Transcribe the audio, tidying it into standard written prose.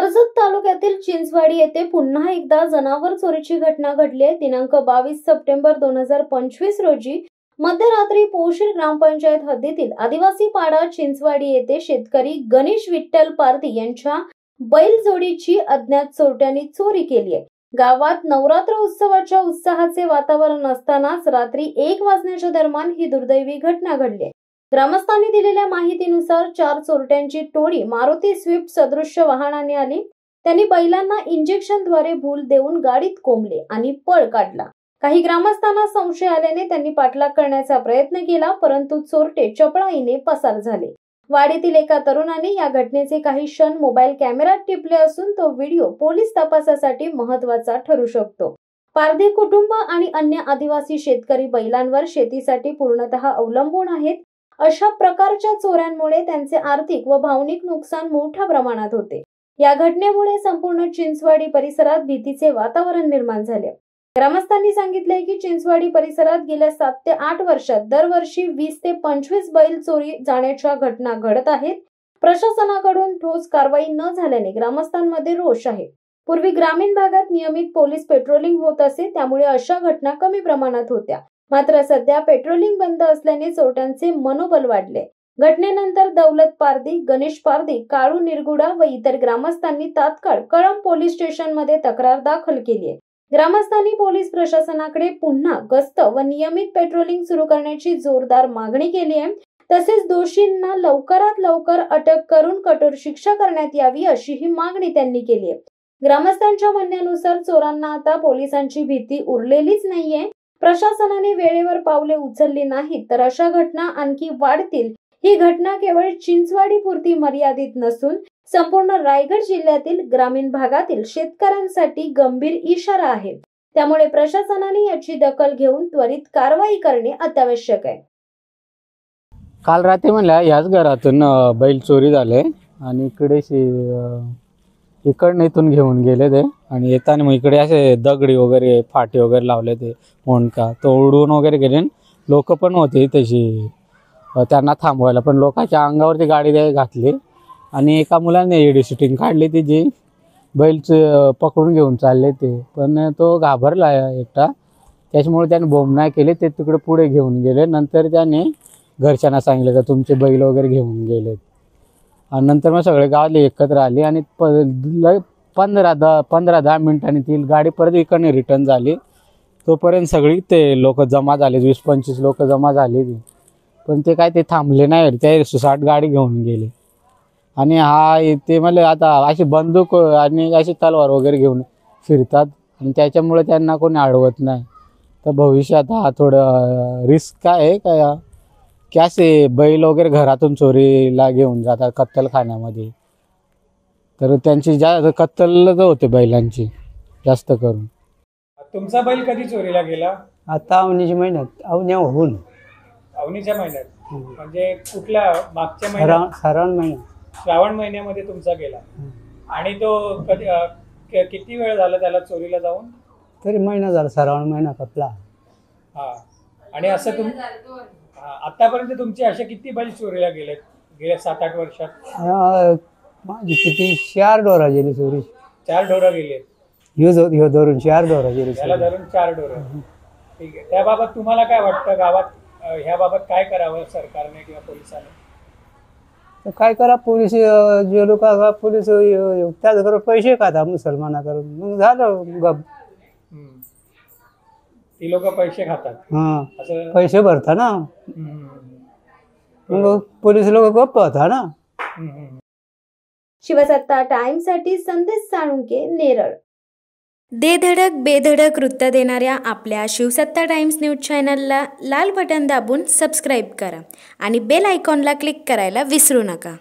कर्जत तालुक्यातील चिंचवाडी येथे पुन्हा एकदा जनावर चोरीची घटना घडली आहे। दिनांक 22 सप्टेंबर 2025 रोजी मध्यरात्री पोशीर ग्रामपंचायत हद्दीतील आदिवासी पाडा चिंचवाडी येथे शेतकरी गणेश विठ्ठल पारधी यांच्या बैलजोडीची अज्ञात चोरट्यांनी चोरी केली आहे। गावात नवरात्र उत्सवाच्या उत्साहाचे वातावरण असतानाच रात्री 1 वाजण्याच्या दरम्यान ही दुर्दैवी घटना घडली आहे। ग्रामस्थांनी दिलेल्या माहितीनुसार 4 चोरट्यांची टोळी मारुती स्विफ्ट सदृश्य वाहनाने आली। त्यांनी बैलांना इंजेक्शनद्वारे भूल देऊन गाडीत कोंबले आणि पळ काढला। काही ग्रामस्थांना संशय आल्याने त्यांनी पाठलाग करण्याचा प्रयत्न केला, परंतु चोरटे चपळाईने पसार झाले। वाडीतील एका तरुणाने या घटनेचे काही क्षण मोबाईल कॅमेऱ्यात टिपले असून तो व्हिडिओ पोलीस तपासासाठी महत्त्वाचा ठरू शकतो। पारधी कुटुंब आणि अन्य आदिवासी शेतकरी बैलांवर शेतीसाठी पूर्णतः अवलंबून आहेत। अशा प्रकारच्या चोऱ्यांमुळे त्यांचे आर्थिक व भावनिक नुकसान मोठ्या प्रमाणात होते। या घटनेमुळे संपूर्ण चिंचवाडी परिसरात भीतीचे वातावरण निर्माण झाले। ग्रामस्थांनी सांगितले की चिंचवाडी परिसरात गेल्या 7 ते 8 वर्षात दरवर्षी 20 ते 25 बैल चोरी जाण्याच्या घटना घडत आहेत। प्रशासनाकडून ठोस कारवाई न झाल्याने ग्रामस्थांमध्ये रोष आहे। पूर्वी ग्रामीण भागात नियमित पोलीस पेट्रोलिंग होत असे, त्यामुळे अशा घटना कमी प्रमाणात होत्या। मात्र सध्या पेट्रोलिंग बंद असल्याने चोरट्यांचे मनोबल वाढले। घटनेनंतर दौलत पारधी, गणेश पारधी, काळू निरगुडा व इतर ग्रामस्थांनी तात्काळ कळंब पोलीस स्टेशनमध्ये तक्रार दाखल केली आहे। ग्रामस्थांनी पोलीस प्रशासनाकडे पुन्हा गस्त व नियमित पेट्रोलिंग सुरू करण्याची जोरदार मागणी केली आहे। तसेच दोषींना लवकरात लवकर अटक करून कठोर शिक्षा करण्यात यावी अशीही मागणी त्यांनी केली आहे। ग्रामस्थांच्या म्हणण्यानुसार चोरांना आता पोलिसांची भीती उरलेलीच नाहीये। प्रशासनाने वेळेवर पावले उचलली नाहीत तर अशा घटना आणखी वाढतील। ही घटना केवळ चिंचवाडी पुरती मर्यादित नसून संपूर्ण रायगड जिल्ह्यातील ग्रामीण भागातील शेतकऱ्यांसाठी गंभीर इशारा आहे। त्यामुळे प्रशासनाने याची दखल घेऊन त्वरित कारवाई करणे अत्यावश्यक आहे। काल रात्री म्हणल्या याच घरातून बैल चोरी झाले आणि इकडनं इथून घेऊन गेले ते आणि येताना मग इकडे असे दगडी वगैरे फाटे वगैरे लावले ते मोंडका तो उडवून वगैरे गेले। लोक पण होते तशी त्यांना थांबवायला, पण लोकांच्या अंगावरती गाडी घातली आणि एका मुलाने एडी शूटिंग काढली तिची बैल पकडून घेऊन चालले ते, पण तो घाबरला एकटा, त्याच्यामुळे त्याने बोंब नाही केले। ते तिकडे पुढे घेऊन गेले। नंतर त्याने घरच्यांना सांगितलं का तुमचे बैल वगैरे घेऊन गेले आणि नंतर मग सगळे गावाले एकत्र आले आणि 15-10 मिनिटांनी ती गाडी परत इकडे रिटर्न झाली। तोपर्यंत सगळी ते लोक जमा झाले, 20-25 लोक जमा झाले, पण ते काय ते थांबले नाही, ते सुसाट गाडी घेऊन गेले। आणि ते म्हणजे आता अशी बंदूक आणि अशी तलवार वगैरे घेऊन फिरतात आणि त्याच्यामुळे त्यांना कोणी अडवत नाही। तर भविष्यात हा थोडं रिस्क आहे का की असे बैल वगैरे घरातून चोरीला घेऊन जातात कत्तलखान्यामध्ये, तर त्यांची कत्तल होते बैलांची जास्त करून। तुमचा बैल कधी चोरीला गेला? आता अवनीच्या महिन्यात, अवनीच्या महिन्यात म्हणजे कुठल्या मागच्या महिन्यात? श्रावण महिन्यामध्ये तुमचा गेला। आणि तो किती वेळ झाला त्याला चोरीला जाऊन? तरी महिना झाला, श्रावण महिना कपला। हा, आणि असं आतापर्यंत तुमचे असे किती बैल चोरीला गेले गेल्या 7-8 वर्षात? माझी किती 4 ढोरा गेली चोरी। 4 ढोरं गेले? ह्यो धरून 4 ढोरा गेली। त्याला धरून 4 ढोरं। ठीक आहे, त्याबाबत तुम्हाला काय वाटतं? गावात ह्याबाबत काय करावं सरकारने किंवा पोलिसांनी? काय करा, पोलीस जे लोक पोलीस त्याच्याकडे पैसे खाता मुसलमानाकडून, मग झालं गप। ती लोक पैसे खातात? हा, पैसे भरता ना, मग पोलीस लोक गप्प होता ना। शिवसत्ता टाइम्स साठी संदेश साळुंके, नेरळ। दे धडक बेधडक वृत्त देणाऱ्या आपल्या शिवसत्ता टाइम्स न्यूज चॅनलला लाल बटन दाबून सबस्क्राईब करा आणि बेल आयकॉनला क्लिक करायला विसरू नका।